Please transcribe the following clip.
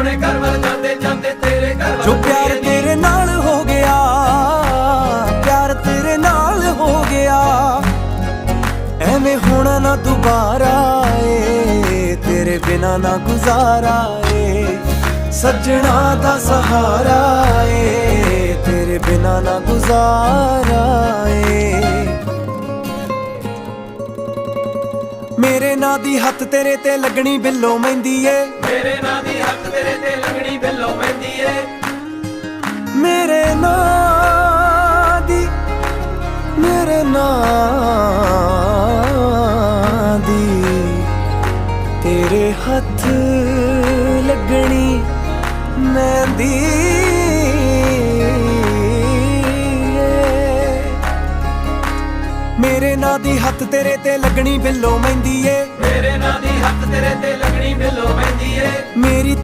ਆਪਣੇ ਘਰ ਵੱਲ ਜਾਂਦੇ ਜਾਂਦੇ ਤੇਰੇ ਘਰ ਵੱਲ ਜੋ ਪਿਆਰ ਤੇਰੇ ਨਾਲ ਹੋ ਗਿਆ, ਪਿਆਰ ਤੇਰੇ ਨਾਲ ਹੋ ਗਿਆ, ਐਵੇਂ ਹੋਣਾ ਨਾ ਦੁਬਾਰਾ ਏ, ਤੇਰੇ ਬਿਨਾ ਨਾ ਗੁਜ਼ਾਰਾ ਏ, ਸੱਜਣਾ ਦਾ ਸਹਾਰਾ ਏ, ਤੇਰੇ ਬਿਨਾ ਨਾ ਗੁਜ਼ਾਰਾ ਏ। ਮੇਰੇ ਨਾਂ ਦੀ ਹੱਥ ਤੇਰੇ ਤੇ ਲੱਗਣੀ ਬਿੱਲੋ ਮਹਿੰਦੀ ਏ, ਮੇਰੇ ਨਾਂ ਦੀ ਹੱਥ ਤੇਰੇ ਤੇ ਲੱਗਣੀ ਬਿੱਲੋ ਮਹਿੰਦੀ ਏ, ਮੇਰੇ ਨਾਂ ਦੀ, ਮੇਰੇ ਨਾਂ ਦੀ ਤੇਰੇ ਹੱਥ ਲੱਗਣੀ ਮਹਿੰਦੀ ਏ। ਮੇਰੇ ਨਾਂ ਦੀ ਹੱਥ ਤੇਰੇ ਤੇ ਲੱਗਣੀ ਬਿੱਲੋ ਮਹਿੰਦੀ ਏ, ਮੇਰੇ ਨਾਂ ਦੀ ਹੱਥ ਤੇਰੇ ਤੇ ਲੱਗਣੀ ਬਿੱਲੋ ਮਹਿੰਦੀ ਏ, ਮੇਰੀ